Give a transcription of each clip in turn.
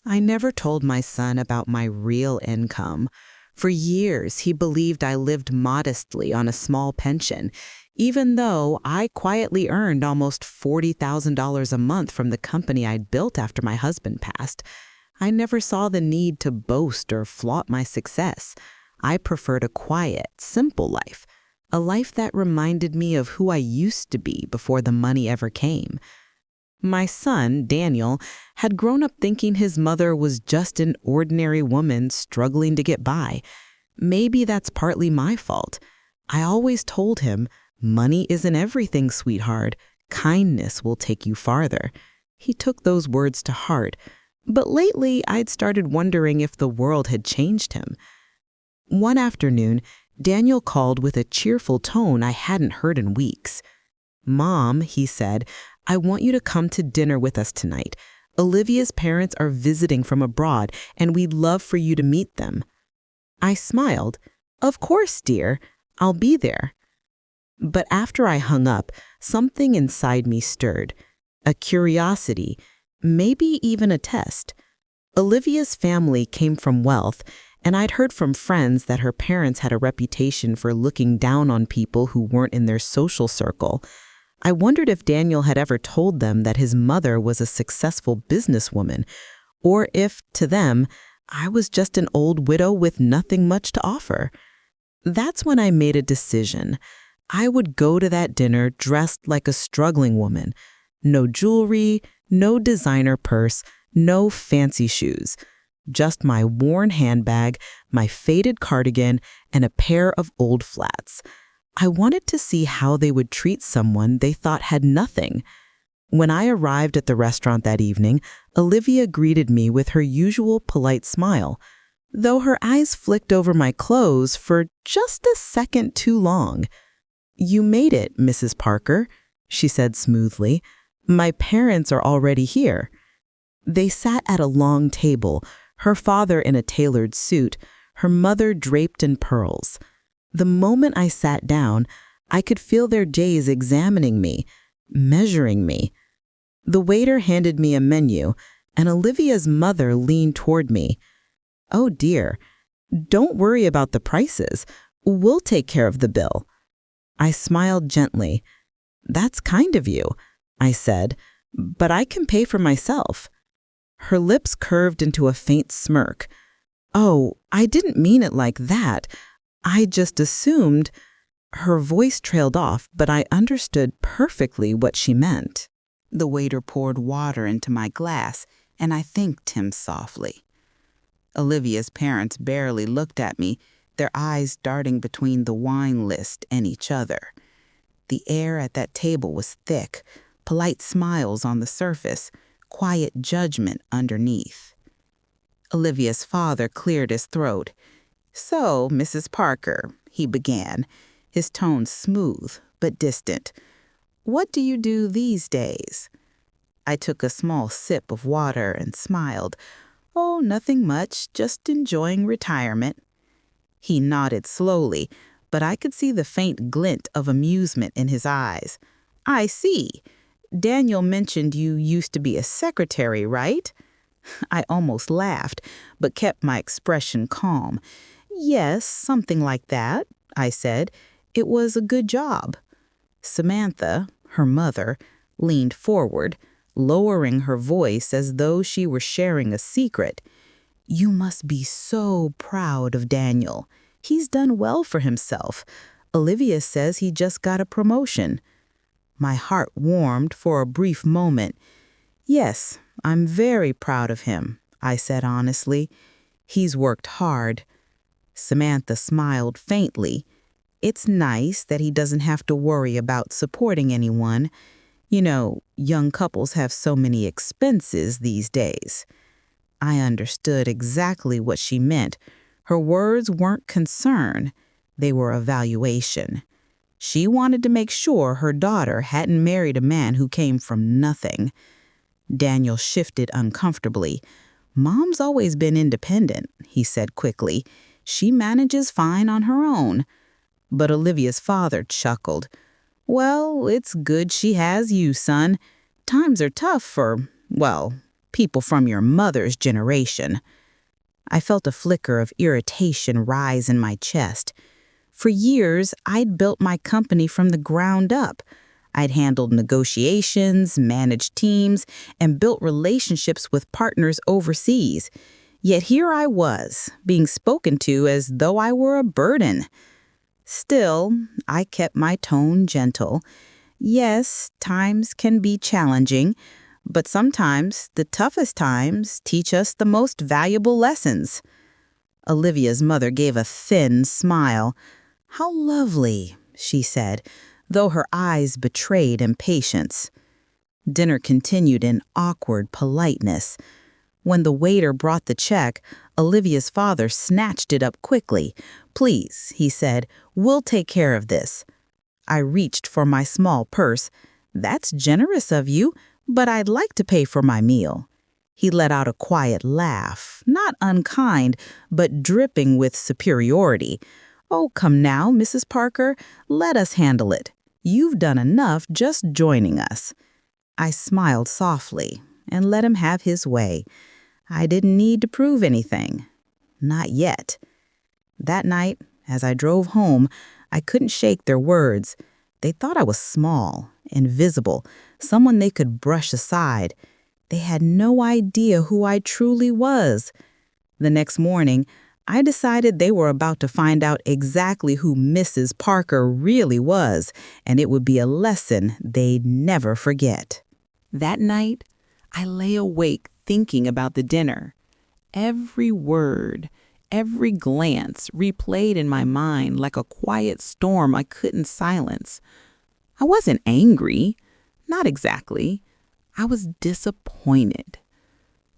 I never told my son about my real income. For years, he believed I lived modestly on a small pension, even though I quietly earned almost $40,000 a month from the company I'd built after my husband passed. I never saw the need to boast or flaunt my success. I preferred a quiet, simple life, a life that reminded me of who I used to be before the money ever came. My son, Daniel, had grown up thinking his mother was just an ordinary woman struggling to get by. Maybe that's partly my fault. I always told him, money isn't everything, sweetheart. Kindness will take you farther. He took those words to heart, but lately I'd started wondering if the world had changed him. One afternoon, Daniel called with a cheerful tone I hadn't heard in weeks. "Mom," he said, "I want you to come to dinner with us tonight. Olivia's parents are visiting from abroad, and we'd love for you to meet them." I smiled. "Of course, dear. I'll be there." But after I hung up, something inside me stirred. A curiosity, maybe even a test. Olivia's family came from wealth, and I'd heard from friends that her parents had a reputation for looking down on people who weren't in their social circle. I wondered if Daniel had ever told them that his mother was a successful businesswoman, or if, to them, I was just an old widow with nothing much to offer. That's when I made a decision. I would go to that dinner dressed like a struggling woman. No jewelry, no designer purse, no fancy shoes. Just my worn handbag, my faded cardigan, and a pair of old flats. I wanted to see how they would treat someone they thought had nothing. When I arrived at the restaurant that evening, Olivia greeted me with her usual polite smile, though her eyes flicked over my clothes for just a second too long. "You made it, Mrs. Parker," she said smoothly. "My parents are already here." They sat at a long table, her father in a tailored suit, her mother draped in pearls. The moment I sat down, I could feel their gaze examining me, measuring me. The waiter handed me a menu, and Olivia's mother leaned toward me. "Oh dear, don't worry about the prices. We'll take care of the bill." I smiled gently. "That's kind of you," I said, "but I can pay for myself." Her lips curved into a faint smirk. "Oh, I didn't mean it like that. I just assumed—" Her voice trailed off, but I understood perfectly what she meant. The waiter poured water into my glass, and I thanked him softly. Olivia's parents barely looked at me, their eyes darting between the wine list and each other. The air at that table was thick, polite smiles on the surface, quiet judgment underneath. Olivia's father cleared his throat. "So, Mrs. Parker," he began, his tone smooth but distant, "what do you do these days?" I took a small sip of water and smiled. "Oh, nothing much, just enjoying retirement." He nodded slowly, but I could see the faint glint of amusement in his eyes. "I see. Daniel mentioned you used to be a secretary, right?" I almost laughed, but kept my expression calm. "Yes, something like that," I said. "It was a good job." Samantha, her mother, leaned forward, lowering her voice as though she were sharing a secret. "You must be so proud of Daniel. He's done well for himself. Olivia says he just got a promotion." My heart warmed for a brief moment. "Yes, I'm very proud of him," I said honestly. "He's worked hard." Samantha smiled faintly. "It's nice that he doesn't have to worry about supporting anyone. You know, young couples have so many expenses these days." I understood exactly what she meant. Her words weren't concern. They were evaluation. She wanted to make sure her daughter hadn't married a man who came from nothing. Daniel shifted uncomfortably. "Mom's always been independent," he said quickly. "She manages fine on her own." But Olivia's father chuckled. "Well, it's good she has you, son. Times are tough for, well, people from your mother's generation." I felt a flicker of irritation rise in my chest. For years, I'd built my company from the ground up. I'd handled negotiations, managed teams, and built relationships with partners overseas. Yet here I was, being spoken to as though I were a burden. Still, I kept my tone gentle. Yes, times can be challenging, but sometimes the toughest times teach us the most valuable lessons. Olivia's mother gave a thin smile. "How lovely," she said, though her eyes betrayed impatience. Dinner continued in awkward politeness. When the waiter brought the check, Olivia's father snatched it up quickly. "Please," he said, "we'll take care of this." I reached for my small purse. "That's generous of you, but I'd like to pay for my meal." He let out a quiet laugh, not unkind, but dripping with superiority. "Oh, come now, Mrs. Parker, let us handle it. You've done enough just joining us." I smiled softly and let him have his way. I didn't need to prove anything. Not yet. That night, as I drove home, I couldn't shake their words. They thought I was small, invisible, someone they could brush aside. They had no idea who I truly was. The next morning, I decided they were about to find out exactly who Mrs. Parker really was, and it would be a lesson they'd never forget. That night, I lay awake thinking about the dinner. Every word, every glance replayed in my mind like a quiet storm I couldn't silence. I wasn't angry, not exactly. I was disappointed.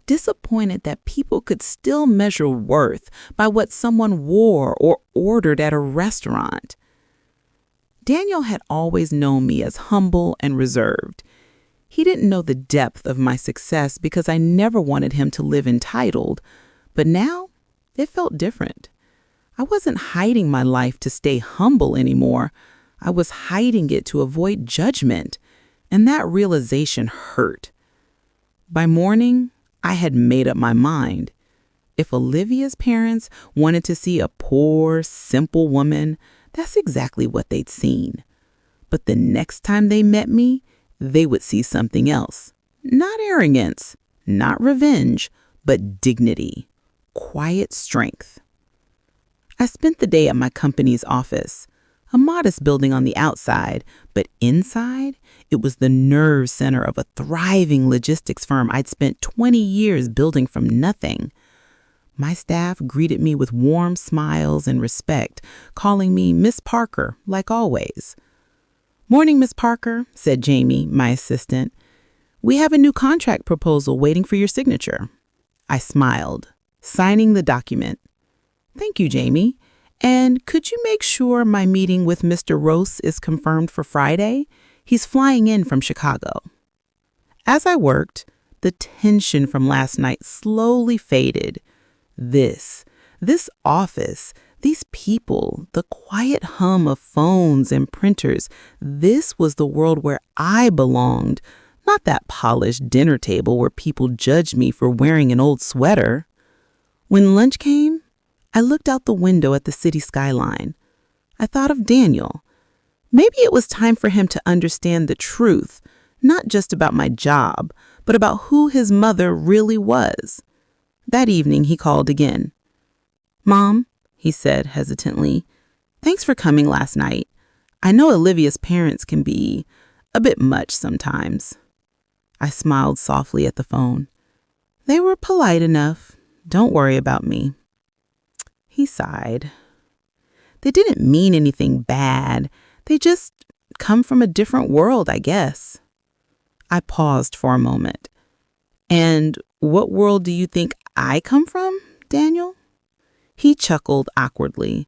Disappointed that people could still measure worth by what someone wore or ordered at a restaurant. Daniel had always known me as humble and reserved. He didn't know the depth of my success because I never wanted him to live entitled, but now it felt different. I wasn't hiding my life to stay humble anymore. I was hiding it to avoid judgment, and that realization hurt. By morning, I had made up my mind. If Olivia's parents wanted to see a poor, simple woman, that's exactly what they'd seen. But the next time they met me, they would see something else. Not arrogance, not revenge, but dignity, quiet strength. I spent the day at my company's office, a modest building on the outside, but inside, it was the nerve center of a thriving logistics firm I'd spent 20 years building from nothing. My staff greeted me with warm smiles and respect, calling me Miss Parker, like always. "Morning, Miss Parker," said Jamie, my assistant. "We have a new contract proposal waiting for your signature." I smiled, signing the document. "Thank you, Jamie. And could you make sure my meeting with Mr. Rose is confirmed for Friday? He's flying in from Chicago." As I worked, the tension from last night slowly faded. This office, these people, the quiet hum of phones and printers, this was the world where I belonged, not that polished dinner table where people judged me for wearing an old sweater. When lunch came, I looked out the window at the city skyline. I thought of Daniel. Maybe it was time for him to understand the truth, not just about my job, but about who his mother really was. That evening, he called again. "Mom," he said hesitantly, "thanks for coming last night. I know Olivia's parents can be a bit much sometimes." I smiled softly at the phone. "They were polite enough. Don't worry about me." He sighed. "They didn't mean anything bad. They just come from a different world, I guess." I paused for a moment. "And what world do you think I come from, Daniel?" He chuckled awkwardly.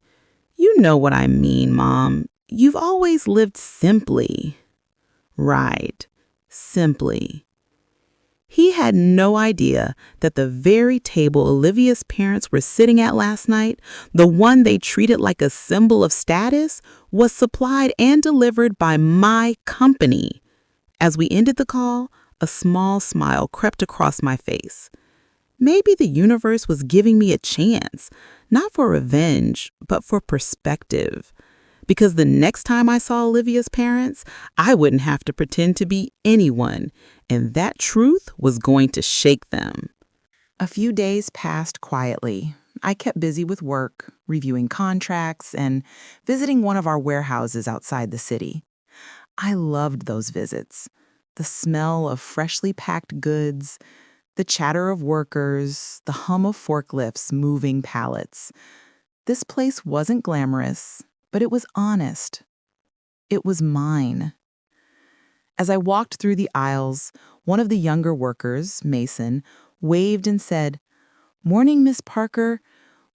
"You know what I mean, Mom. You've always lived simply." Right, simply. He had no idea that the very table Olivia's parents were sitting at last night, the one they treated like a symbol of status, was supplied and delivered by my company. As we ended the call, A small smile crept across my face. Maybe the universe was giving me a chance, not for revenge, but for perspective. Because the next time I saw Olivia's parents, I wouldn't have to pretend to be anyone, and that truth was going to shake them. A few days passed quietly. I kept busy with work, reviewing contracts, and visiting one of our warehouses outside the city. I loved those visits. The smell of freshly packed goods, the chatter of workers, the hum of forklifts moving pallets. This place wasn't glamorous, but it was honest. It was mine. As I walked through the aisles, one of the younger workers, Mason, waved and said, "Morning, Miss Parker.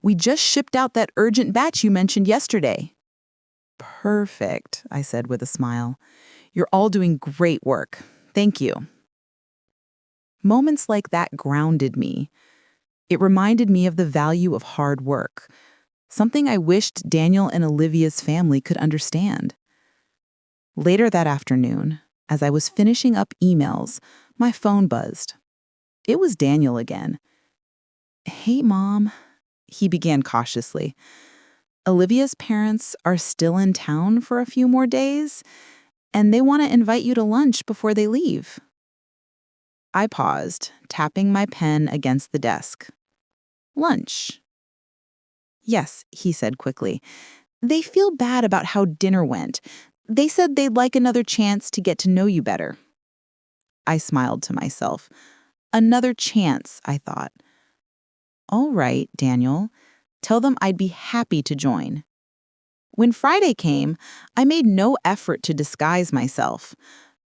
We just shipped out that urgent batch you mentioned yesterday." "Perfect," I said with a smile. "You're all doing great work. Thank you." Moments like that grounded me. It reminded me of the value of hard work, something I wished Daniel and Olivia's family could understand. Later that afternoon, as I was finishing up emails, my phone buzzed. It was Daniel again. "Hey, Mom," he began cautiously. "Olivia's parents are still in town for a few more days, and they want to invite you to lunch before they leave." I paused, tapping my pen against the desk. "Lunch?" "Yes," he said quickly. "They feel bad about how dinner went. They said they'd like another chance to get to know you better." I smiled to myself. Another chance, I thought. "All right, Daniel. Tell them I'd be happy to join." When Friday came, I made no effort to disguise myself.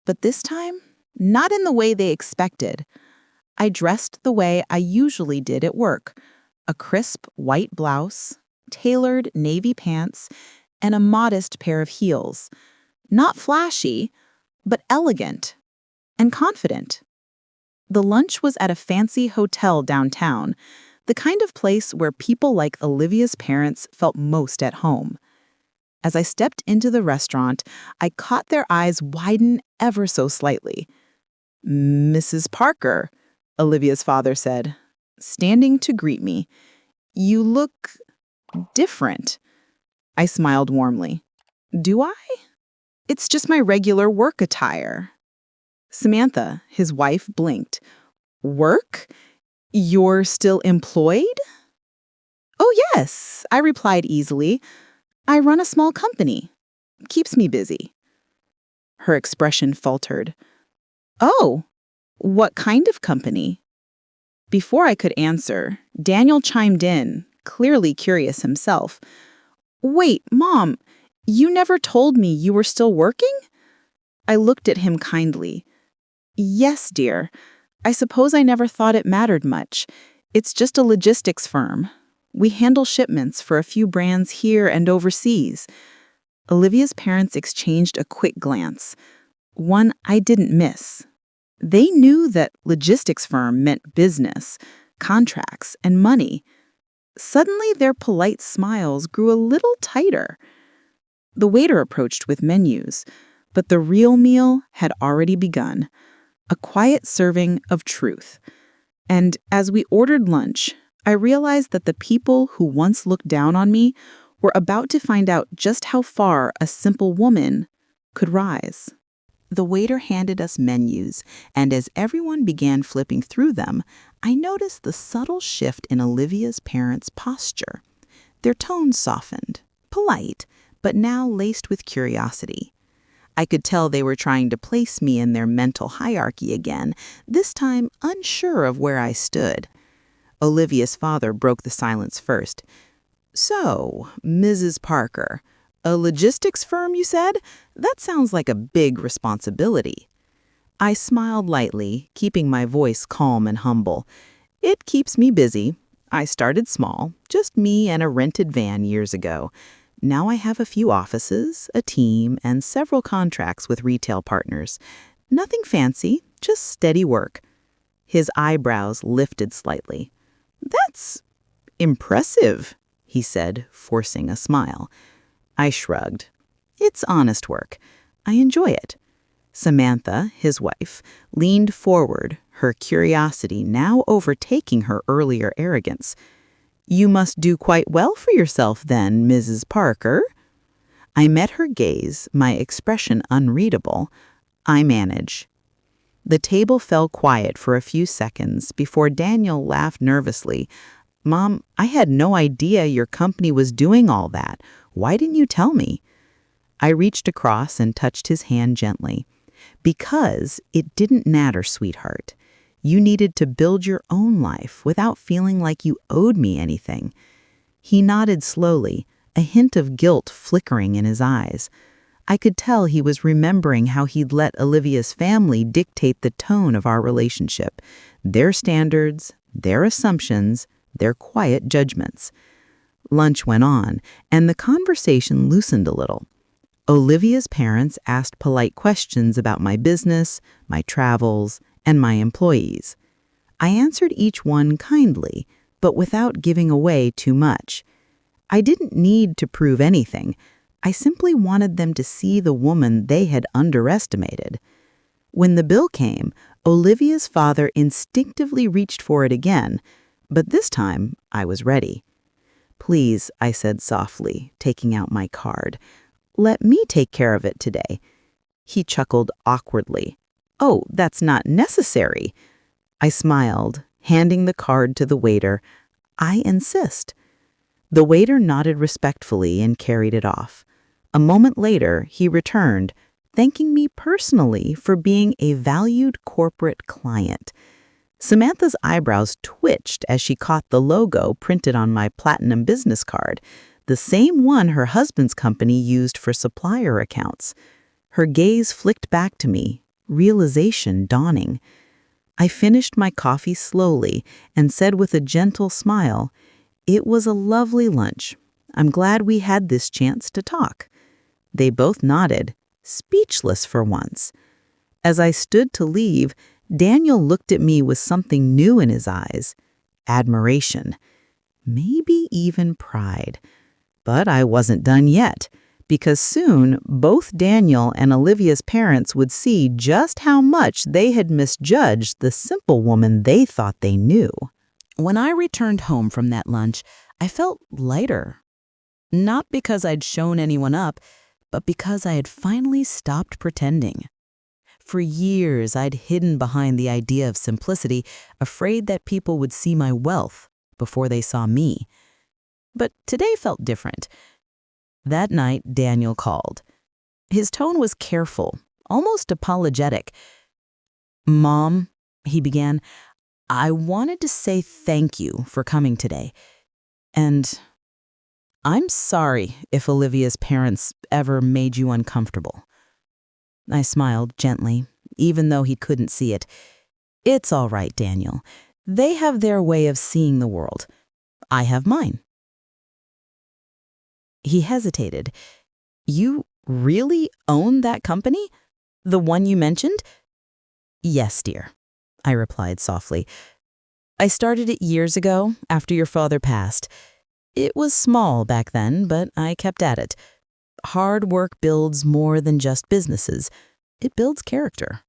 But this time, not in the way they expected. I dressed the way I usually did at work. A crisp white blouse, tailored navy pants, and a modest pair of heels. Not flashy, but elegant and confident. The lunch was at a fancy hotel downtown, the kind of place where people like Olivia's parents felt most at home. As I stepped into the restaurant, I caught their eyes widen ever so slightly. "Mrs. Parker," Olivia's father said, standing to greet me. "You look different." I smiled warmly. "Do I? It's just my regular work attire." Samantha, his wife, blinked. "Work? You're still employed?" "Oh, yes," I replied easily. "I run a small company. Keeps me busy." Her expression faltered. "Oh, what kind of company?" Before I could answer, Daniel chimed in, clearly curious himself. "Wait, Mom, you never told me you were still working?" I looked at him kindly. "Yes, dear. I suppose I never thought it mattered much. It's just a logistics firm. We handle shipments for a few brands here and overseas." Olivia's parents exchanged a quick glance, one I didn't miss. They knew that logistics firm meant business, contracts, and money. Suddenly, their polite smiles grew a little tighter. The waiter approached with menus, but the real meal had already begun, a quiet serving of truth. And as we ordered lunch, I realized that the people who once looked down on me were about to find out just how far a simple woman could rise. The waiter handed us menus, and as everyone began flipping through them, I noticed the subtle shift in Olivia's parents' posture. Their tones softened, polite, but now laced with curiosity. I could tell they were trying to place me in their mental hierarchy again, this time unsure of where I stood. Olivia's father broke the silence first. "So, Mrs. Parker, a logistics firm, you said? That sounds like a big responsibility." I smiled lightly, keeping my voice calm and humble. "It keeps me busy. I started small, just me and a rented van years ago. Now I have a few offices, a team, and several contracts with retail partners. Nothing fancy, just steady work." His eyebrows lifted slightly. "That's impressive," he said, forcing a smile. I shrugged. "It's honest work. I enjoy it." Samantha, his wife, leaned forward, her curiosity now overtaking her earlier arrogance. "You must do quite well for yourself then, Mrs. Parker." I met her gaze, my expression unreadable. "I manage." The table fell quiet for a few seconds before Daniel laughed nervously. "Mom, I had no idea your company was doing all that. Why didn't you tell me?" I reached across and touched his hand gently. "Because it didn't matter, sweetheart. You needed to build your own life without feeling like you owed me anything." He nodded slowly, a hint of guilt flickering in his eyes. I could tell he was remembering how he'd let Olivia's family dictate the tone of our relationship, their standards, their assumptions, their quiet judgments. Lunch went on, and the conversation loosened a little. Olivia's parents asked polite questions about my business, my travels, and my employees. I answered each one kindly, but without giving away too much. I didn't need to prove anything. I simply wanted them to see the woman they had underestimated. When the bill came, Olivia's father instinctively reached for it again, but this time I was ready. "Please," I said softly, taking out my card, "let me take care of it today." He chuckled awkwardly. "Oh, that's not necessary." I smiled, handing the card to the waiter. "I insist." The waiter nodded respectfully and carried it off. A moment later, he returned, thanking me personally for being a valued corporate client. Samantha's eyebrows twitched as she caught the logo printed on my platinum business card, the same one her husband's company used for supplier accounts. Her gaze flicked back to me, realization dawning. I finished my coffee slowly and said with a gentle smile, "It was a lovely lunch. I'm glad we had this chance to talk." They both nodded, speechless for once. As I stood to leave, Daniel looked at me with something new in his eyes. Admiration. Maybe even pride. But I wasn't done yet, because soon both Daniel and Olivia's parents would see just how much they had misjudged the simple woman they thought they knew. When I returned home from that lunch, I felt lighter. Not because I'd shown anyone up, but because I had finally stopped pretending. For years, I'd hidden behind the idea of simplicity, afraid that people would see my wealth before they saw me. But today felt different. That night, Daniel called. His tone was careful, almost apologetic. "Mom," he began, "I wanted to say thank you for coming today. And I'm sorry if Olivia's parents ever made you uncomfortable." I smiled gently, even though he couldn't see it. "It's all right, Daniel. They have their way of seeing the world. I have mine." He hesitated. "You really own that company? The one you mentioned?" "Yes, dear," I replied softly. "I started it years ago, after your father passed. It was small back then, but I kept at it. Hard work builds more than just businesses. It builds character."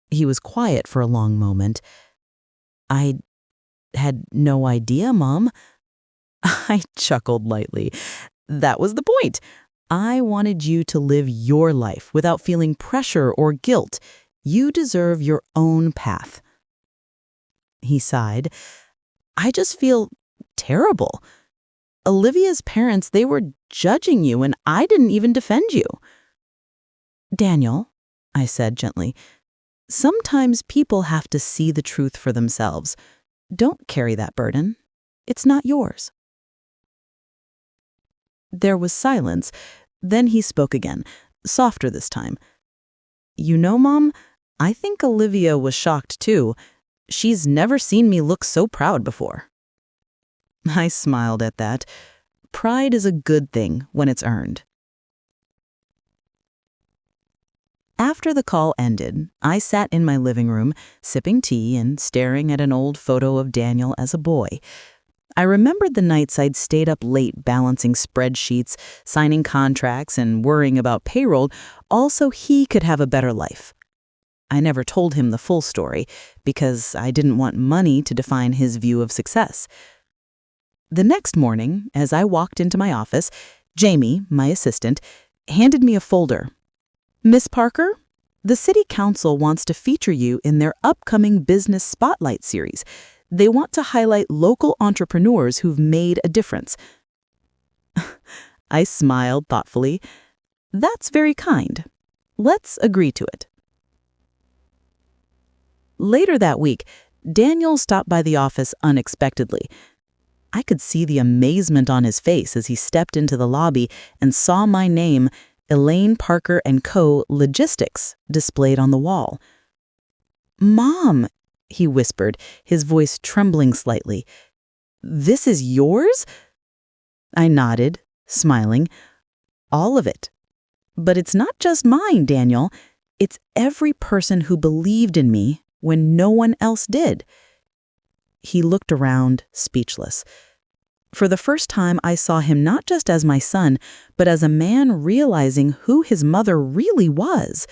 He was quiet for a long moment. "I had no idea, Mom." I chuckled lightly. "That was the point. I wanted you to live your life without feeling pressure or guilt. You deserve your own path." He sighed. "I just feel terrible. Olivia's parents, they were judging you, and I didn't even defend you." "Daniel," I said gently, "sometimes people have to see the truth for themselves. Don't carry that burden. It's not yours." There was silence. Then he spoke again, softer this time. "You know, Mom, I think Olivia was shocked too. She's never seen me look so proud before." I smiled at that. Pride is a good thing when it's earned. After the call ended, I sat in my living room, sipping tea and staring at an old photo of Daniel as a boy. I remembered the nights I'd stayed up late balancing spreadsheets, signing contracts, and worrying about payroll, all so he could have a better life. I never told him the full story because I didn't want money to define his view of success. The next morning, as I walked into my office, Jamie, my assistant, handed me a folder. "Miss Parker, the City Council wants to feature you in their upcoming Business Spotlight series. They want to highlight local entrepreneurs who've made a difference." I smiled thoughtfully. "That's very kind. Let's agree to it." Later that week, Daniel stopped by the office unexpectedly. I could see the amazement on his face as he stepped into the lobby and saw my name, Elaine Parker & Co. Logistics, displayed on the wall. "Mom," he whispered, his voice trembling slightly. "This is yours?" I nodded, smiling. "All of it. But it's not just mine, Daniel. It's every person who believed in me when no one else did." He looked around, speechless. For the first time, I saw him not just as my son, but as a man realizing who his mother really was.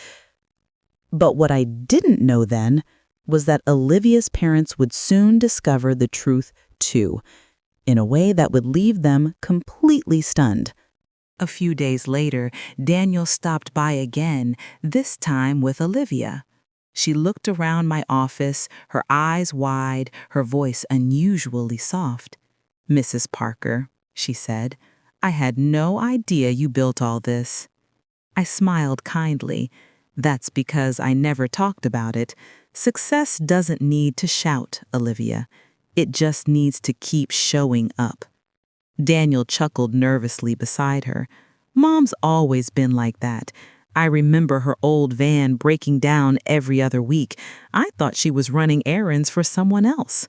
But what I didn't know then was that Olivia's parents would soon discover the truth too, in a way that would leave them completely stunned. A few days later, Daniel stopped by again, this time with Olivia. She looked around my office, her eyes wide, her voice unusually soft. "Mrs. Parker," she said, "I had no idea you built all this." I smiled kindly. "That's because I never talked about it. Success doesn't need to shout, Olivia. It just needs to keep showing up." Daniel chuckled nervously beside her. "Mom's always been like that. I remember her old van breaking down every other week. I thought she was running errands for someone else."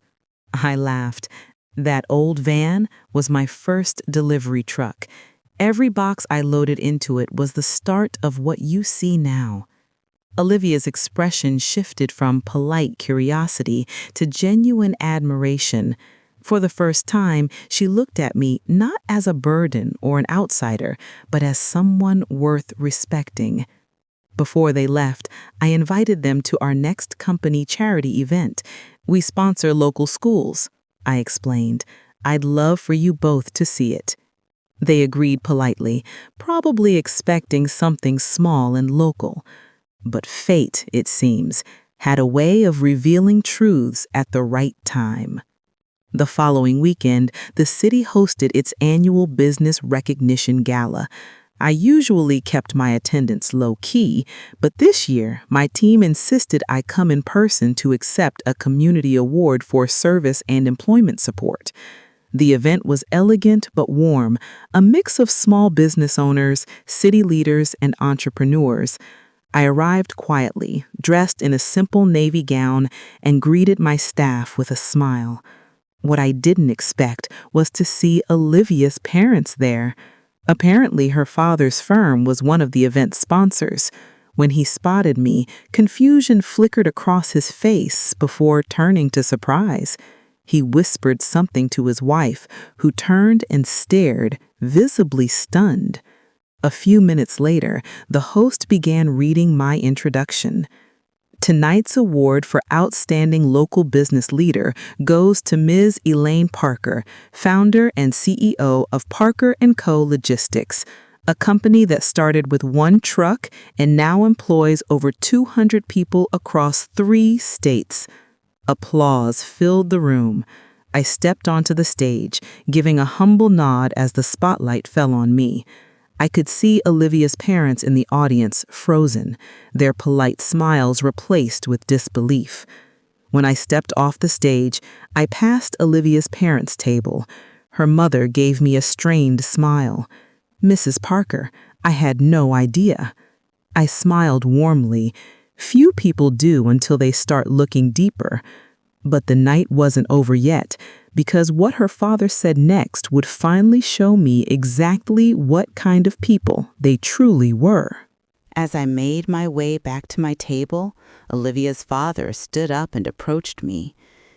I laughed. "That old van was my first delivery truck. Every box I loaded into it was the start of what you see now." Olivia's expression shifted from polite curiosity to genuine admiration. For the first time, she looked at me not as a burden or an outsider, but as someone worth respecting. Before they left, I invited them to our next company charity event. "We sponsor local schools," I explained. "I'd love for you both to see it." They agreed politely, probably expecting something small and local. But fate, it seems, had a way of revealing truths at the right time. The following weekend, the city hosted its annual Business Recognition Gala. I usually kept my attendance low-key, but this year, my team insisted I come in person to accept a community award for service and employment support. The event was elegant but warm, a mix of small business owners, city leaders, and entrepreneurs. I arrived quietly, dressed in a simple navy gown, and greeted my staff with a smile. What I didn't expect was to see Olivia's parents there. Apparently, her father's firm was one of the event's sponsors. When he spotted me, confusion flickered across his face before turning to surprise. He whispered something to his wife, who turned and stared, visibly stunned. A few minutes later, the host began reading my introduction. "Tonight's award for Outstanding Local Business Leader goes to Ms. Elaine Parker, founder and CEO of Parker & Co. Logistics, a company that started with one truck and now employs over 200 people across 3 states." Applause filled the room. I stepped onto the stage, giving a humble nod as the spotlight fell on me. I could see Olivia's parents in the audience, frozen, their polite smiles replaced with disbelief. When I stepped off the stage, I passed Olivia's parents' table. Her mother gave me a strained smile. "Mrs. Parker, I had no idea." I smiled warmly. Few people do until they start looking deeper. But the night wasn't over yet, because what her father said next would finally show me exactly what kind of people they truly were. As I made my way back to my table, Olivia's father stood up and approached me.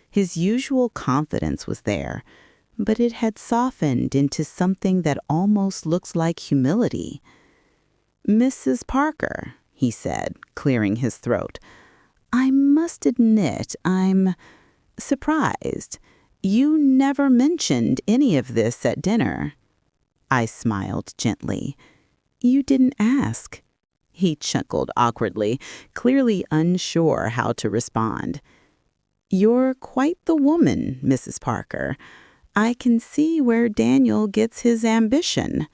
His usual confidence was there, but it had softened into something that almost looks like humility. "Mrs. Parker," he said, clearing his throat, "I must admit I'm surprised. You never mentioned any of this at dinner." I smiled gently. "You didn't ask." He chuckled awkwardly, clearly unsure how to respond. "You're quite the woman, Mrs. Parker. I can see where Daniel gets his ambition."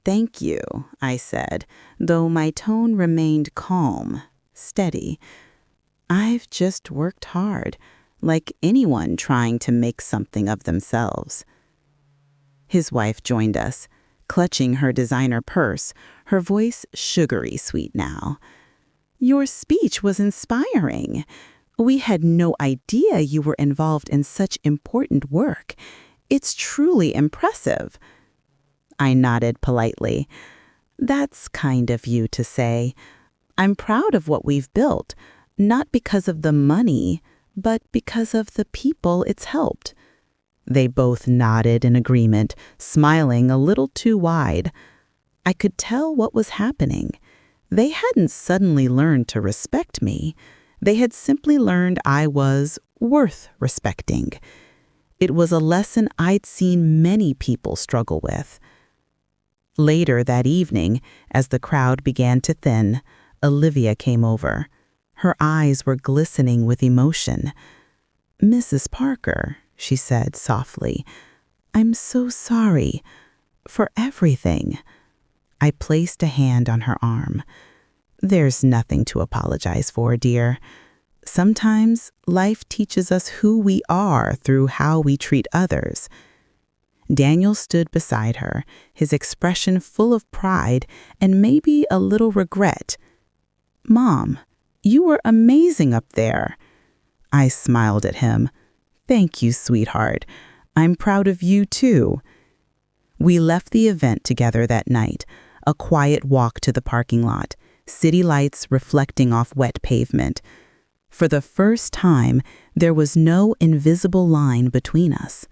"Thank you," I said, though my tone remained calm, steady. "I've just worked hard, like anyone trying to make something of themselves." His wife joined us, clutching her designer purse, her voice sugary sweet now. "Your speech was inspiring. We had no idea you were involved in such important work. It's truly impressive." I nodded politely. "That's kind of you to say. I'm proud of what we've built, not because of the money, but because of the people it's helped." They both nodded in agreement, smiling a little too wide. I could tell what was happening. They hadn't suddenly learned to respect me. They had simply learned I was worth respecting. It was a lesson I'd seen many people struggle with. Later that evening, as the crowd began to thin, Olivia came over. Her eyes were glistening with emotion. "Mrs. Parker," she said softly, "I'm so sorry for everything." I placed a hand on her arm. "There's nothing to apologize for, dear. Sometimes life teaches us who we are through how we treat others." Daniel stood beside her, his expression full of pride and maybe a little regret. "Mom, you were amazing up there." I smiled at him. "Thank you, sweetheart. I'm proud of you, too." We left the event together that night, a quiet walk to the parking lot, city lights reflecting off wet pavement. For the first time, there was no invisible line between us.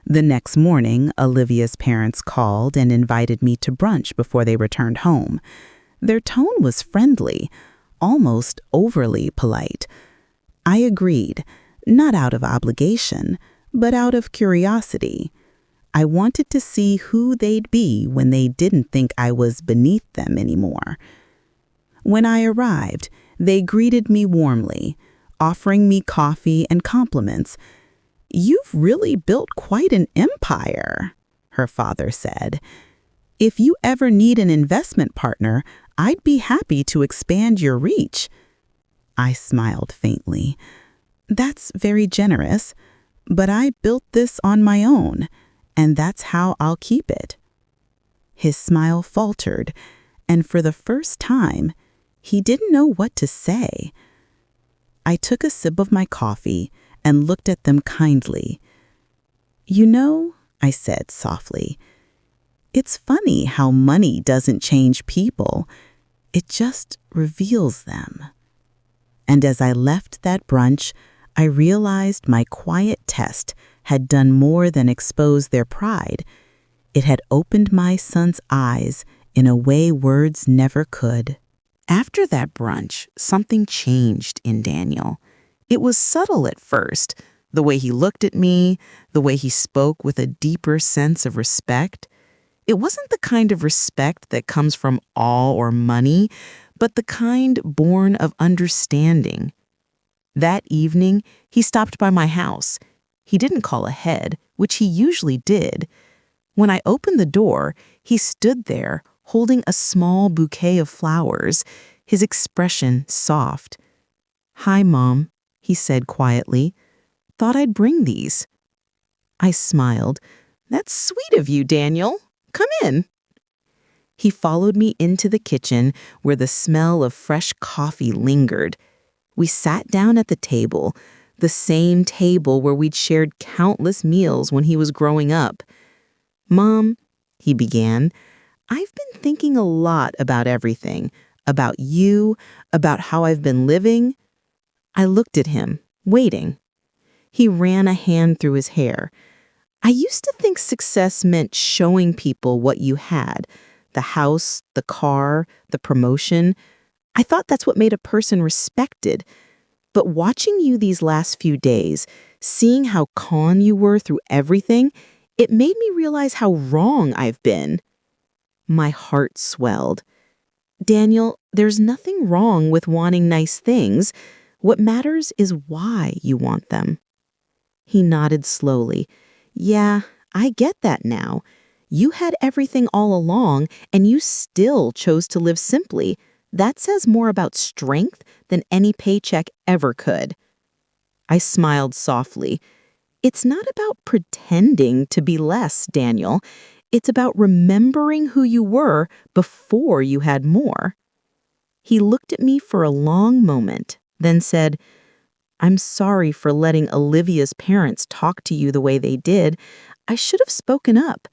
The next morning, Olivia's parents called and invited me to brunch before they returned home. Their tone was friendly, almost overly polite. I agreed, not out of obligation, but out of curiosity. I wanted to see who they'd be when they didn't think I was beneath them anymore. When I arrived, they greeted me warmly, offering me coffee and compliments. "You've really built quite an empire," her father said. "If you ever need an investment partner, I'd be happy to expand your reach." I smiled faintly. "That's very generous, but I built this on my own, and that's how I'll keep it." His smile faltered, and for the first time, he didn't know what to say. I took a sip of my coffee and looked at them kindly. "You know," I said softly, "it's funny how money doesn't change people. It just reveals them." And as I left that brunch, I realized my quiet test had done more than expose their pride. It had opened my son's eyes in a way words never could. After that brunch, something changed in Daniel. It was subtle at first, the way he looked at me, the way he spoke with a deeper sense of respect. It wasn't the kind of respect that comes from awe or money, but the kind born of understanding. That evening, he stopped by my house. He didn't call ahead, which he usually did. When I opened the door, he stood there, holding a small bouquet of flowers, his expression soft. "Hi, Mom," he said quietly. "Thought I'd bring these." I smiled. "That's sweet of you, Daniel. Come in." He followed me into the kitchen where the smell of fresh coffee lingered. We sat down at the table, the same table where we'd shared countless meals when he was growing up. "Mom," he began, "I've been thinking a lot about everything, about you, about how I've been living." I looked at him, waiting. He ran a hand through his hair. I used to think success meant showing people what you had, the house, the car, the promotion. I thought that's what made a person respected. But watching you these last few days, seeing how calm you were through everything, it made me realize how wrong I've been. My heart swelled. Daniel, there's nothing wrong with wanting nice things. What matters is why you want them. He nodded slowly. Yeah, I get that now. You had everything all along, and you still chose to live simply. That says more about strength than any paycheck ever could. I smiled softly. It's not about pretending to be less, Daniel. It's about remembering who you were before you had more. He looked at me for a long moment, then said, I'm sorry for letting Olivia's parents talk to you the way they did. I should have spoken up.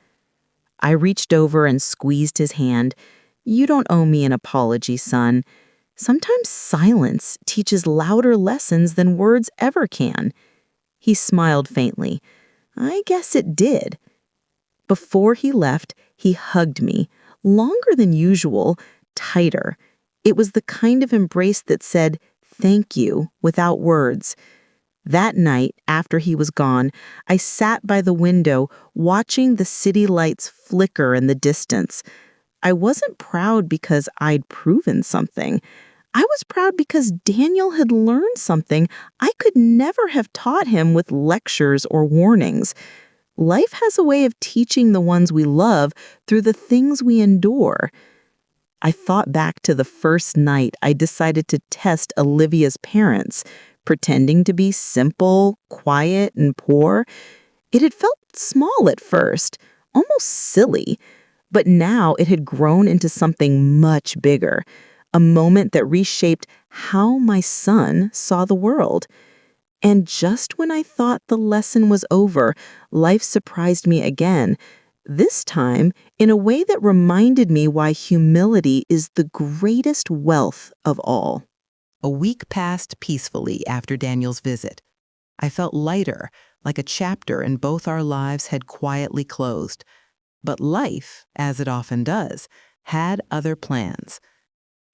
I reached over and squeezed his hand. You don't owe me an apology, son. Sometimes silence teaches louder lessons than words ever can. He smiled faintly. I guess it did. Before he left, he hugged me, longer than usual, tighter. It was the kind of embrace that said, thank you, without words. That night, after he was gone, I sat by the window watching the city lights flicker in the distance. I wasn't proud because I'd proven something. I was proud because Daniel had learned something I could never have taught him with lectures or warnings. Life has a way of teaching the ones we love through the things we endure. I thought back to the first night I decided to test Olivia's parents, pretending to be simple, quiet, and poor. It had felt small at first, almost silly, but now it had grown into something much bigger, a moment that reshaped how my son saw the world. And just when I thought the lesson was over, life surprised me again, this time in a way that reminded me why humility is the greatest wealth of all. A week passed peacefully after Daniel's visit. I felt lighter, like a chapter in both our lives had quietly closed. But life, as it often does, had other plans.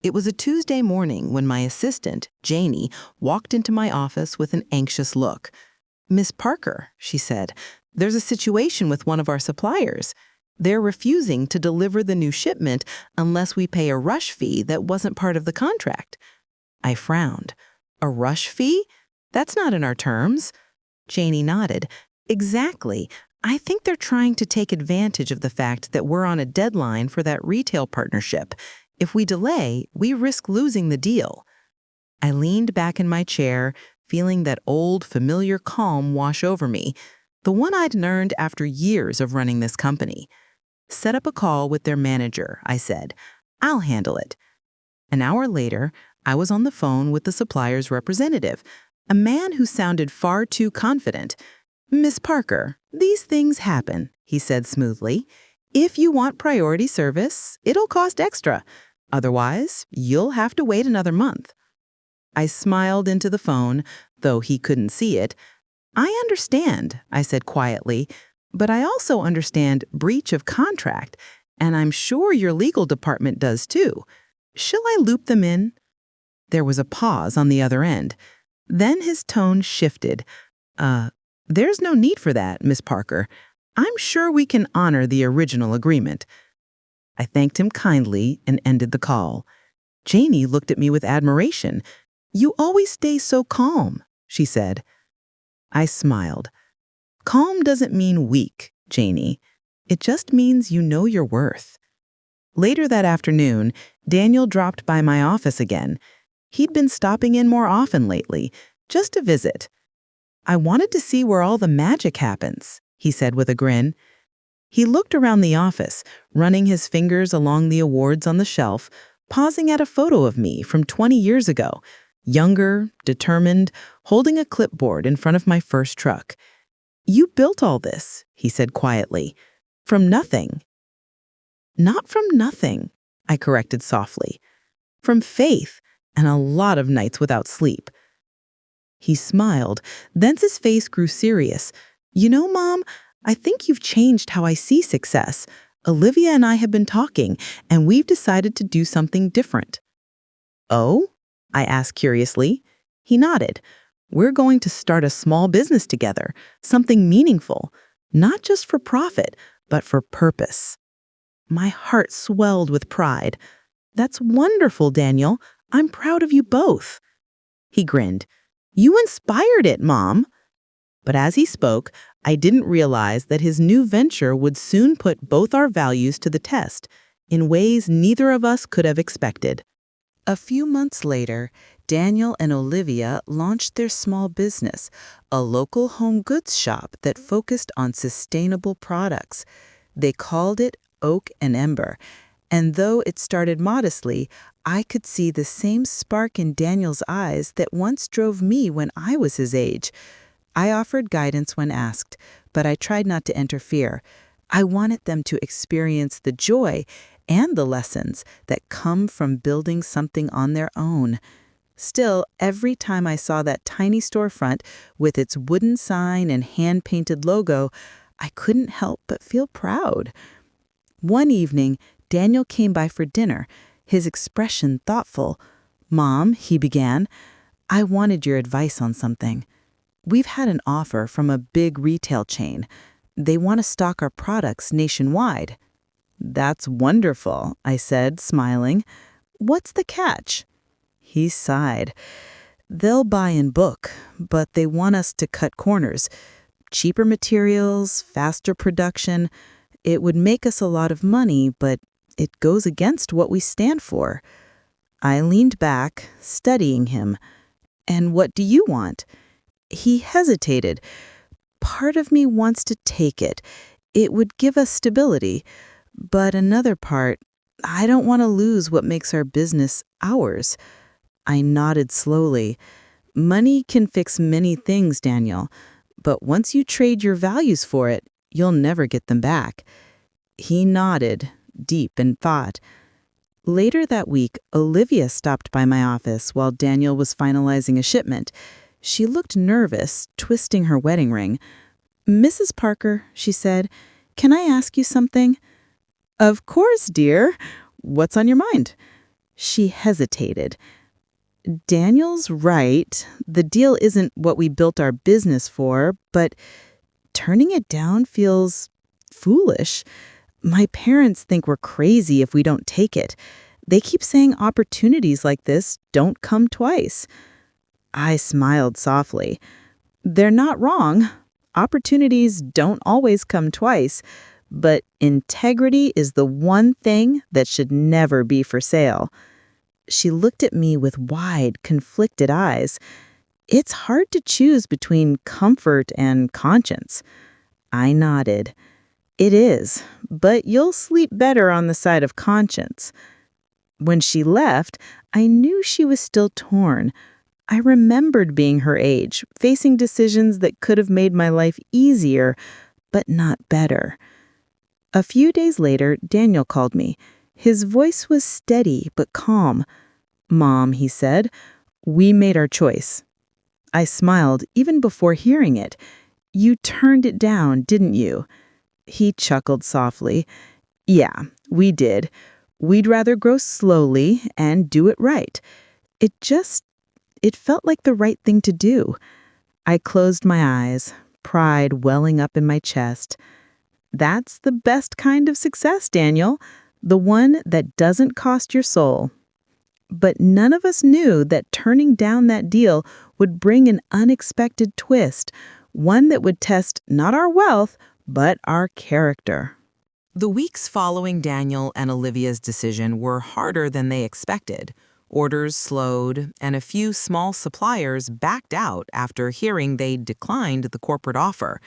It was a Tuesday morning when my assistant, Janie, walked into my office with an anxious look. Miss Parker, she said, there's a situation with one of our suppliers. They're refusing to deliver the new shipment unless we pay a rush fee that wasn't part of the contract. I frowned. A rush fee? That's not in our terms. Janie nodded. Exactly. I think they're trying to take advantage of the fact that we're on a deadline for that retail partnership. If we delay, we risk losing the deal. I leaned back in my chair, feeling that old, familiar calm wash over me, the one I'd earned after years of running this company. Set up a call with their manager, I said. I'll handle it. An hour later, I was on the phone with the supplier's representative, a man who sounded far too confident. Miss Parker, these things happen, he said smoothly. If you want priority service, it'll cost extra. Otherwise, you'll have to wait another month. I smiled into the phone, though he couldn't see it. I understand, I said quietly, but I also understand breach of contract, and I'm sure your legal department does too. Shall I loop them in? There was a pause on the other end. Then his tone shifted. There's no need for that, Miss Parker. I'm sure we can honor the original agreement. I thanked him kindly and ended the call. Janie looked at me with admiration. You always stay so calm, she said. I smiled. Calm doesn't mean weak, Janie. It just means you know your worth. Later that afternoon, Daniel dropped by my office again. He'd been stopping in more often lately, just to visit. I wanted to see where all the magic happens, he said with a grin. He looked around the office, running his fingers along the awards on the shelf, pausing at a photo of me from 20 years ago, younger, determined, holding a clipboard in front of my first truck. You built all this, he said quietly, from nothing. Not from nothing, I corrected softly. From faith and a lot of nights without sleep. He smiled, then his face grew serious. You know, Mom, I think you've changed how I see success. Olivia and I have been talking, and we've decided to do something different." "Oh?" I asked curiously. He nodded. "We're going to start a small business together, something meaningful, not just for profit, but for purpose." My heart swelled with pride. "That's wonderful, Daniel. I'm proud of you both." He grinned. "You inspired it, Mom." But as he spoke, I didn't realize that his new venture would soon put both our values to the test in ways neither of us could have expected. A few months later, Daniel and Olivia launched their small business, a local home goods shop that focused on sustainable products. They called it Oak and Ember, and though it started modestly, I could see the same spark in Daniel's eyes that once drove me when I was his age. I offered guidance when asked, but I tried not to interfere. I wanted them to experience the joy and the lessons that come from building something on their own. Still, every time I saw that tiny storefront with its wooden sign and hand-painted logo, I couldn't help but feel proud. One evening, Daniel came by for dinner, his expression thoughtful. "Mom," he began, "I wanted your advice on something. We've had an offer from a big retail chain. They want to stock our products nationwide." "That's wonderful," I said, smiling. "What's the catch?" He sighed. "They'll buy in bulk, but they want us to cut corners. Cheaper materials, faster production. It would make us a lot of money, but it goes against what we stand for." I leaned back, studying him. "And what do you want?" He hesitated. "Part of me wants to take it. It would give us stability. But another part, I don't want to lose what makes our business ours." I nodded slowly. "Money can fix many things, Daniel, but once you trade your values for it, you'll never get them back." He nodded, deep in thought. Later that week, Olivia stopped by my office while Daniel was finalizing a shipment. She looked nervous, twisting her wedding ring. "Mrs. Parker," she said, "can I ask you something?" "Of course, dear. What's on your mind?" She hesitated. "Daniel's right. The deal isn't what we built our business for, but turning it down feels foolish. My parents think we're crazy if we don't take it. They keep saying opportunities like this don't come twice." I smiled softly. "They're not wrong. Opportunities don't always come twice, but integrity is the one thing that should never be for sale." She looked at me with wide, conflicted eyes. "It's hard to choose between comfort and conscience." I nodded. "It is, but you'll sleep better on the side of conscience." When she left, I knew she was still torn. I remembered being her age, facing decisions that could have made my life easier, but not better. A few days later, Daniel called me. His voice was steady but calm. "Mom," he said, "we made our choice." I smiled even before hearing it. "You turned it down, didn't you?" He chuckled softly. "Yeah, we did. We'd rather grow slowly and do it right. It felt like the right thing to do." I closed my eyes, pride welling up in my chest. That's the best kind of success, Daniel, the one that doesn't cost your soul. But none of us knew that turning down that deal would bring an unexpected twist, one that would test not our wealth, but our character. The weeks following Daniel and Olivia's decision were harder than they expected. Orders slowed, and a few small suppliers backed out after hearing they declined the corporate offer.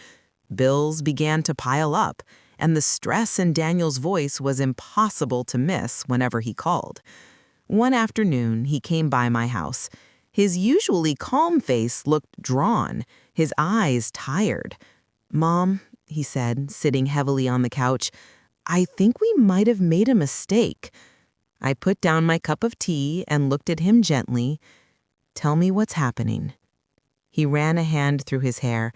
Bills began to pile up, and the stress in Daniel's voice was impossible to miss whenever he called. One afternoon, he came by my house. His usually calm face looked drawn, his eyes tired. "Mom," he said, sitting heavily on the couch, "I think we might have made a mistake." I put down my cup of tea and looked at him gently. "Tell me what's happening." He ran a hand through his hair.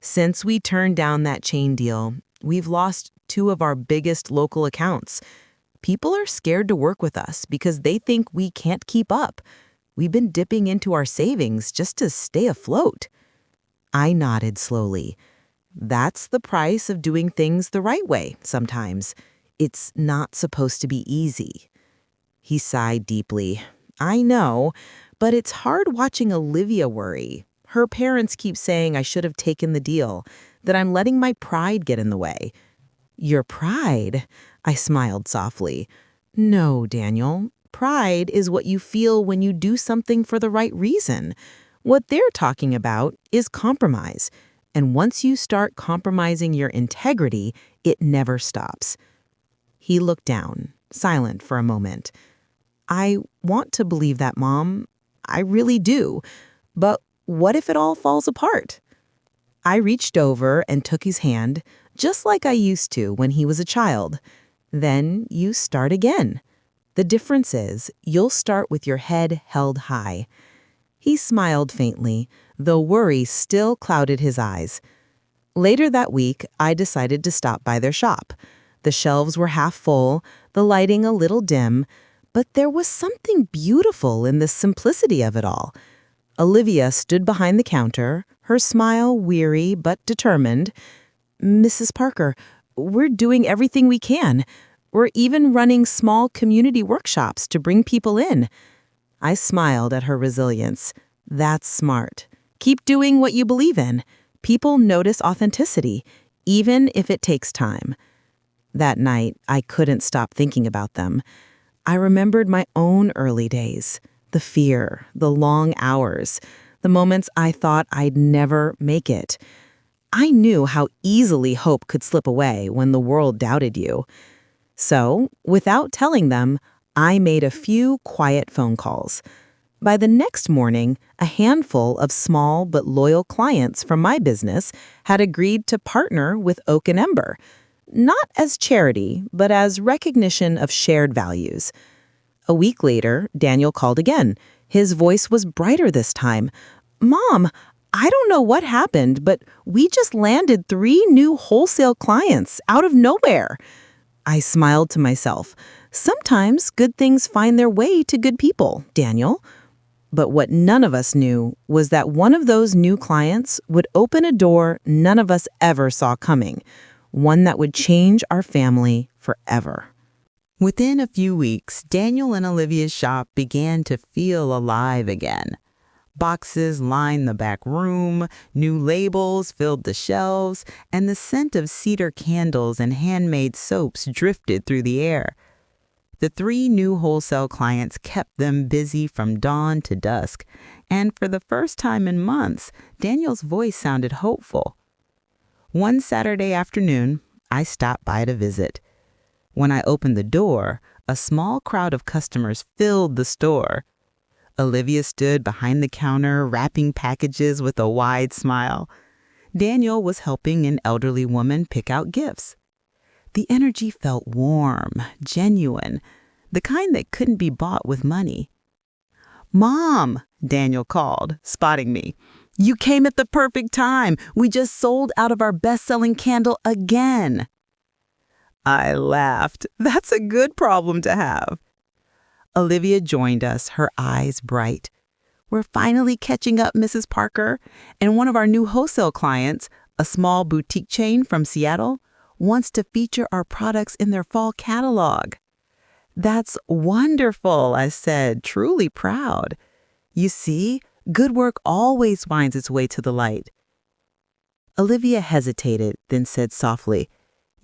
Since we turned down that chain deal, we've lost two of our biggest local accounts. People are scared to work with us because they think we can't keep up. We've been dipping into our savings just to stay afloat." I nodded slowly. That's the price of doing things the right way sometimes. It's not supposed to be easy. He sighed deeply. "I know, but it's hard watching Olivia worry. Her parents keep saying I should have taken the deal, that I'm letting my pride get in the way." "Your pride?" I smiled softly. "No, Daniel. Pride is what you feel when you do something for the right reason. What they're talking about is compromise. And once you start compromising your integrity, it never stops." He looked down, silent for a moment. "I want to believe that, Mom. I really do. But what if it all falls apart?" I reached over and took his hand, just like I used to when he was a child. "Then you start again. The difference is you'll start with your head held high." He smiled faintly, though worry still clouded his eyes. Later that week, I decided to stop by their shop. The shelves were half full, the lighting a little dim, but there was something beautiful in the simplicity of it all. Olivia stood behind the counter, her smile weary but determined. "Mrs. Parker, we're doing everything we can. We're even running small community workshops to bring people in." I smiled at her resilience. "That's smart. Keep doing what you believe in. People notice authenticity, even if it takes time." That night, I couldn't stop thinking about them. I remembered my own early days, the fear, the long hours, the moments I thought I'd never make it. I knew how easily hope could slip away when the world doubted you. So, without telling them, I made a few quiet phone calls. By the next morning, a handful of small but loyal clients from my business had agreed to partner with Oak and Ember, not as charity, but as recognition of shared values. A week later, Daniel called again. His voice was brighter this time. "Mom, I don't know what happened, but we just landed 3 new wholesale clients out of nowhere." I smiled to myself. Sometimes good things find their way to good people, Daniel. But what none of us knew was that one of those new clients would open a door none of us ever saw coming, one that would change our family forever. Within a few weeks, Daniel and Olivia's shop began to feel alive again. Boxes lined the back room, new labels filled the shelves, and the scent of cedar candles and handmade soaps drifted through the air. The 3 new wholesale clients kept them busy from dawn to dusk, and for the first time in months, Daniel's voice sounded hopeful. One Saturday afternoon, I stopped by to visit. When I opened the door, a small crowd of customers filled the store. Olivia stood behind the counter, wrapping packages with a wide smile. Daniel was helping an elderly woman pick out gifts. The energy felt warm, genuine, the kind that couldn't be bought with money. "Mom," Daniel called, spotting me. "You came at the perfect time. We just sold out of our best-selling candle again." I laughed. That's a good problem to have. Olivia joined us, her eyes bright. "We're finally catching up, Mrs. Parker, and one of our new wholesale clients, a small boutique chain from Seattle, wants to feature our products in their fall catalog." "That's wonderful," I said, truly proud. "You see, good work always finds its way to the light." Olivia hesitated, then said softly,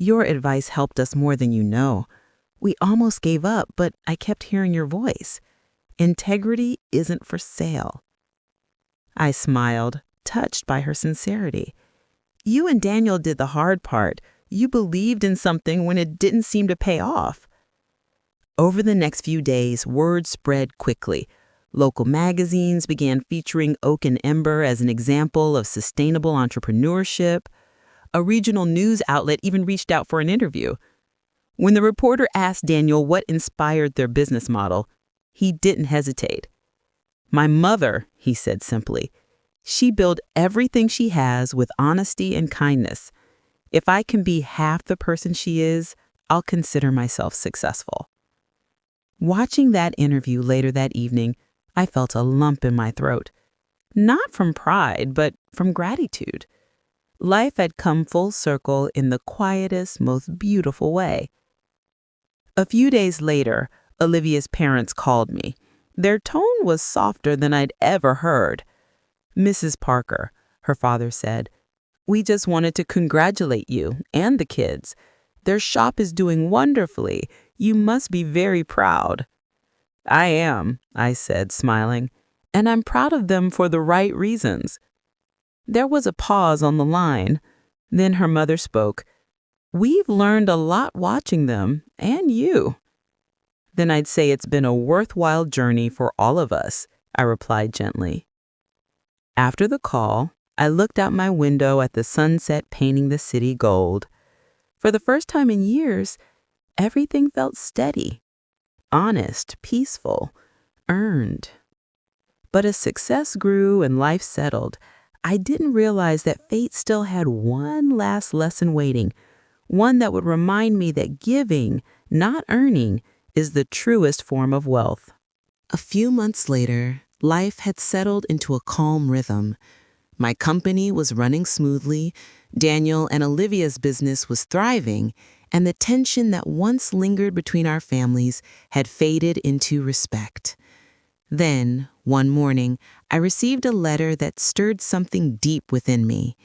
"Your advice helped us more than you know. We almost gave up, but I kept hearing your voice. Integrity isn't for sale." I smiled, touched by her sincerity. "You and Daniel did the hard part. You believed in something when it didn't seem to pay off." Over the next few days, word spread quickly. Local magazines began featuring Oak and Ember as an example of sustainable entrepreneurship. A regional news outlet even reached out for an interview. When the reporter asked Daniel what inspired their business model, he didn't hesitate. "My mother," he said simply. She built everything she has with honesty and kindness. If I can be half the person she is, I'll consider myself successful. Watching that interview later that evening, I felt a lump in my throat. Not from pride, but from gratitude. Life had come full circle in the quietest, most beautiful way. A few days later, Olivia's parents called me. Their tone was softer than I'd ever heard. "Mrs. Parker," her father said, "we just wanted to congratulate you and the kids. Their shop is doing wonderfully. You must be very proud." "I am," I said, smiling, "and I'm proud of them for the right reasons." There was a pause on the line. Then her mother spoke. "We've learned a lot watching them, and you." "Then I'd say it's been a worthwhile journey for all of us," I replied gently. After the call, I looked out my window at the sunset painting the city gold. For the first time in years, everything felt steady, honest, peaceful, earned. But as success grew and life settled, I didn't realize that fate still had one last lesson waiting, one that would remind me that giving, not earning, is the truest form of wealth. A few months later, life had settled into a calm rhythm. My company was running smoothly, Daniel and Olivia's business was thriving, and the tension that once lingered between our families had faded into respect. Then, one morning, I received a letter that stirred something deep within me.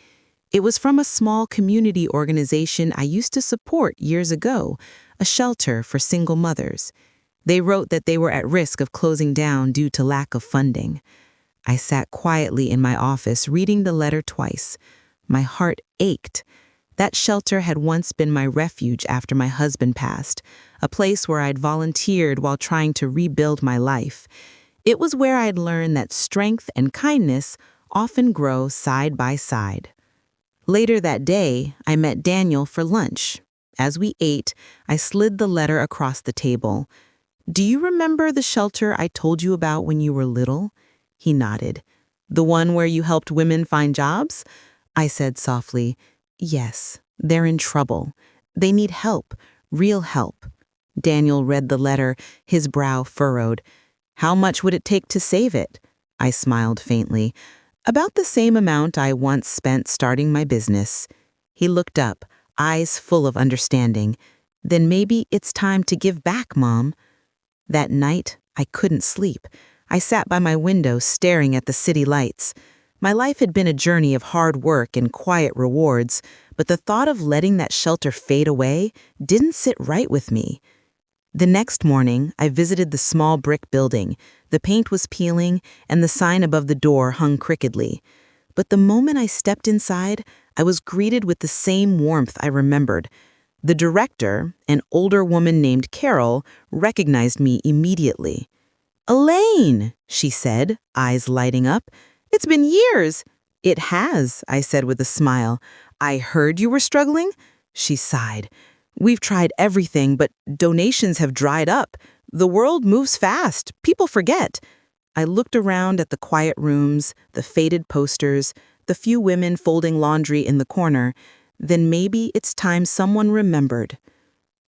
It was from a small community organization I used to support years ago, a shelter for single mothers. They wrote that they were at risk of closing down due to lack of funding. I sat quietly in my office reading the letter twice. My heart ached. That shelter had once been my refuge after my husband passed, a place where I'd volunteered while trying to rebuild my life. It was where I'd learned that strength and kindness often grow side by side. Later that day, I met Daniel for lunch. As we ate, I slid the letter across the table. "Do you remember the shelter I told you about when you were little?" He nodded. "The one where you helped women find jobs?" I said softly, "Yes, they're in trouble. They need help, real help." Daniel read the letter, his brow furrowed. "How much would it take to save it?" I smiled faintly. "About the same amount I once spent starting my business." He looked up, eyes full of understanding. "Then maybe it's time to give back, Mom." That night, I couldn't sleep. I sat by my window staring at the city lights. My life had been a journey of hard work and quiet rewards, but the thought of letting that shelter fade away didn't sit right with me. The next morning, I visited the small brick building. The paint was peeling, and the sign above the door hung crookedly. But the moment I stepped inside, I was greeted with the same warmth I remembered. The director, an older woman named Carol, recognized me immediately. "Elaine," she said, eyes lighting up. "It's been years." "It has," I said with a smile. "I heard you were struggling." She sighed. "We've tried everything, but donations have dried up. The world moves fast. People forget." I looked around at the quiet rooms, the faded posters, the few women folding laundry in the corner. Then maybe it's time someone remembered.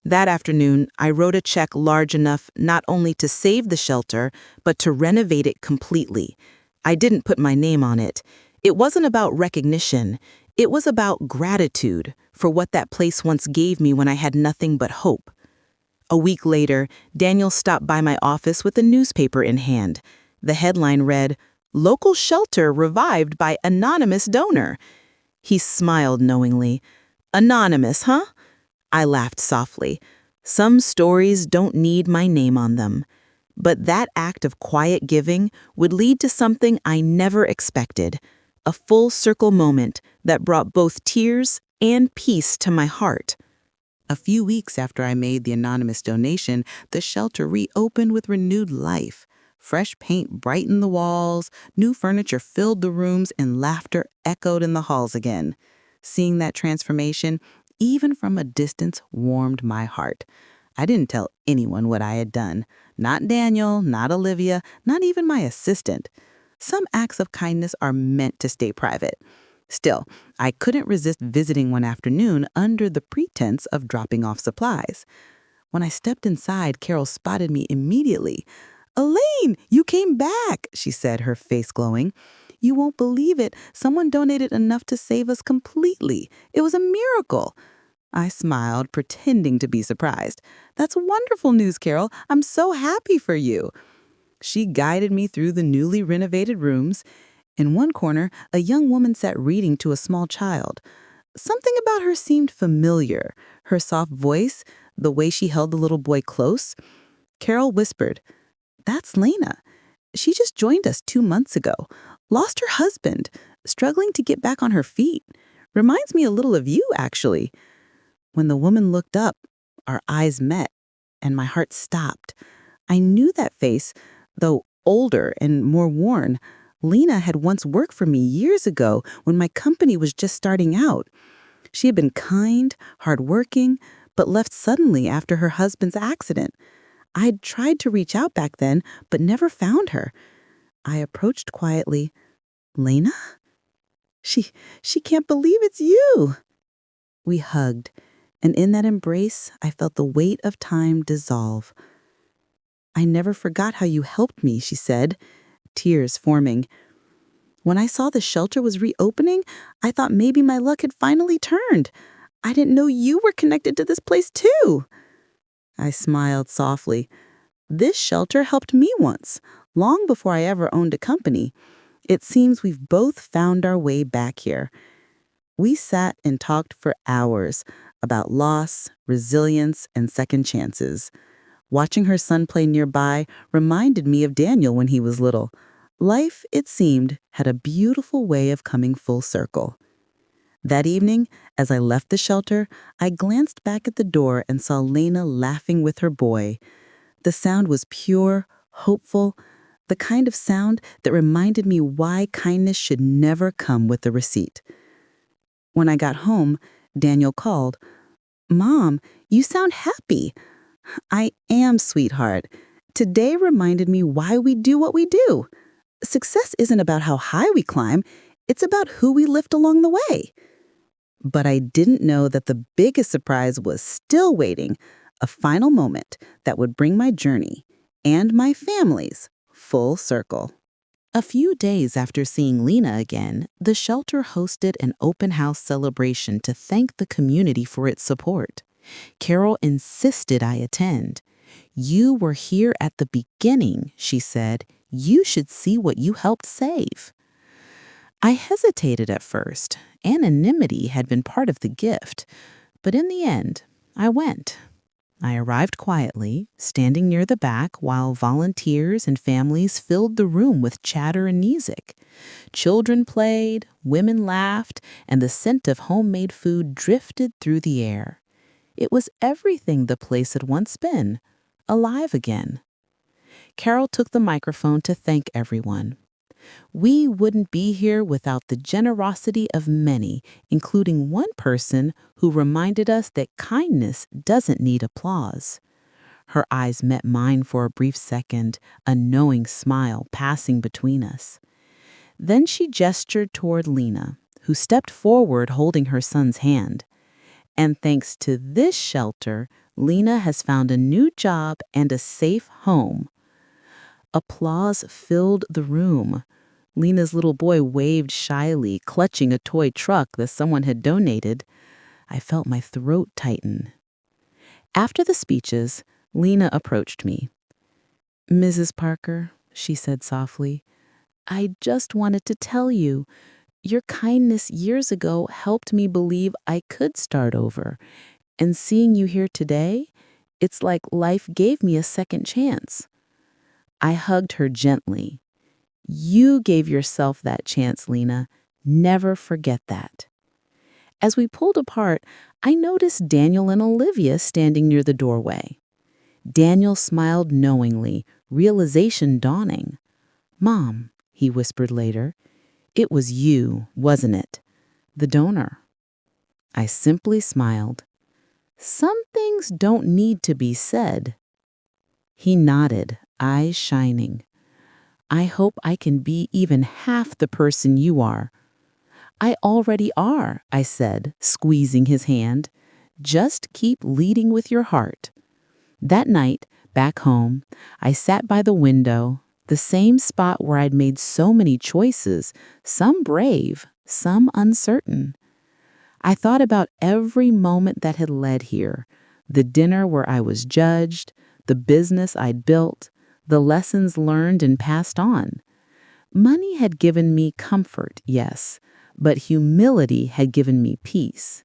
That afternoon, I wrote a check large enough not only to save the shelter, but to renovate it completely. I didn't put my name on it. It wasn't about recognition. It was about gratitude for what that place once gave me when I had nothing but hope. A week later, Daniel stopped by my office with a newspaper in hand. The headline read, "Local Shelter Revived by Anonymous Donor." He smiled knowingly. "Anonymous, huh?" I laughed softly. Some stories don't need my name on them. But that act of quiet giving would lead to something I never expected, a full circle moment that brought both tears and peace to my heart. A few weeks after I made the anonymous donation, the shelter reopened with renewed life. Fresh paint brightened the walls, new furniture filled the rooms, and laughter echoed in the halls again. Seeing that transformation, even from a distance, warmed my heart. I didn't tell anyone what I had done. Not Daniel, not Olivia, not even my assistant. Some acts of kindness are meant to stay private. Still, I couldn't resist visiting one afternoon under the pretense of dropping off supplies. When I stepped inside, Carol spotted me immediately. "Elaine, you came back," she said, her face glowing. "You won't believe it. Someone donated enough to save us completely. It was a miracle." I smiled, pretending to be surprised. "That's wonderful news, Carol. I'm so happy for you." She guided me through the newly renovated rooms. In one corner, a young woman sat reading to a small child. Something about her seemed familiar. Her soft voice, the way she held the little boy close. Carol whispered, "That's Lena. She just joined us 2 months ago. Lost her husband. Struggling to get back on her feet. Reminds me a little of you, actually." When the woman looked up, our eyes met, and my heart stopped. I knew that face, though older and more worn. Lena had once worked for me years ago when my company was just starting out. She had been kind, hardworking, but left suddenly after her husband's accident. I'd tried to reach out back then, but never found her. I approached quietly. "Lena? She can't believe it's you." We hugged, and in that embrace, I felt the weight of time dissolve. "I never forgot how you helped me," she said, tears forming. "When I saw the shelter was reopening, I thought maybe my luck had finally turned. I didn't know you were connected to this place too." I smiled softly. "This shelter helped me once, long before I ever owned a company. It seems we've both found our way back here." We sat and talked for hours about loss, resilience, and second chances. Watching her son play nearby reminded me of Daniel when he was little. Life, it seemed, had a beautiful way of coming full circle. That evening, as I left the shelter, I glanced back at the door and saw Lena laughing with her boy. The sound was pure, hopeful, the kind of sound that reminded me why kindness should never come with a receipt. When I got home, Daniel called. "Mom, you sound happy." "I am, sweetheart. Today reminded me why we do what we do. Success isn't about how high we climb, it's about who we lift along the way." But I didn't know that the biggest surprise was still waiting, a final moment that would bring my journey and my family's full circle. A few days after seeing Lena again, the shelter hosted an open house celebration to thank the community for its support. Carol insisted I attend. "You were here at the beginning," she said. "You should see what you helped save." I hesitated at first. Anonymity had been part of the gift. But in the end, I went. I arrived quietly, standing near the back while volunteers and families filled the room with chatter and music. Children played, women laughed, and the scent of homemade food drifted through the air. It was everything the place had once been, alive again. Carol took the microphone to thank everyone. "We wouldn't be here without the generosity of many, including one person who reminded us that kindness doesn't need applause." Her eyes met mine for a brief second, a knowing smile passing between us. Then she gestured toward Lena, who stepped forward holding her son's hand. "And thanks to this shelter, Lena has found a new job and a safe home." Applause filled the room. Lena's little boy waved shyly, clutching a toy truck that someone had donated. I felt my throat tighten. After the speeches, Lena approached me. "Mrs. Parker," she said softly, "I just wanted to tell you, your kindness years ago helped me believe I could start over. And seeing you here today, it's like life gave me a second chance." I hugged her gently. "You gave yourself that chance, Lena. Never forget that." As we pulled apart, I noticed Daniel and Olivia standing near the doorway. Daniel smiled knowingly, realization dawning. "Mom," he whispered later, "it was you, wasn't it? The donor." I simply smiled. "Some things don't need to be said." He nodded, eyes shining. I hope I can be even half the person you are. I already are, I said, squeezing his hand. Just keep leading with your heart. That night, back home, I sat by the window, the same spot where I'd made so many choices, some brave, some uncertain. I thought about every moment that had led here, the dinner where I was judged, the business I'd built, the lessons learned and passed on. Money had given me comfort, yes, but humility had given me peace.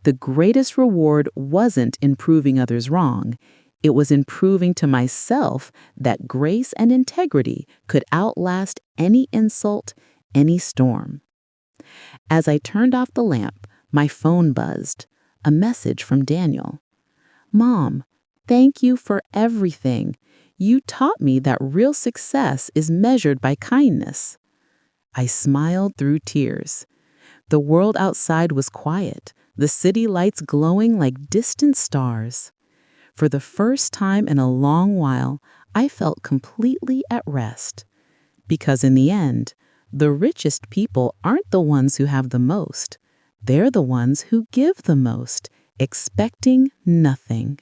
The greatest reward wasn't in proving others wrong. It was in proving to myself that grace and integrity could outlast any insult, any storm. As I turned off the lamp, my phone buzzed. A message from Daniel. Mom, thank you for everything. You taught me that real success is measured by kindness. I smiled through tears. The world outside was quiet, the city lights glowing like distant stars. For the first time in a long while, I felt completely at rest. Because in the end, the richest people aren't the ones who have the most. They're the ones who give the most, expecting nothing.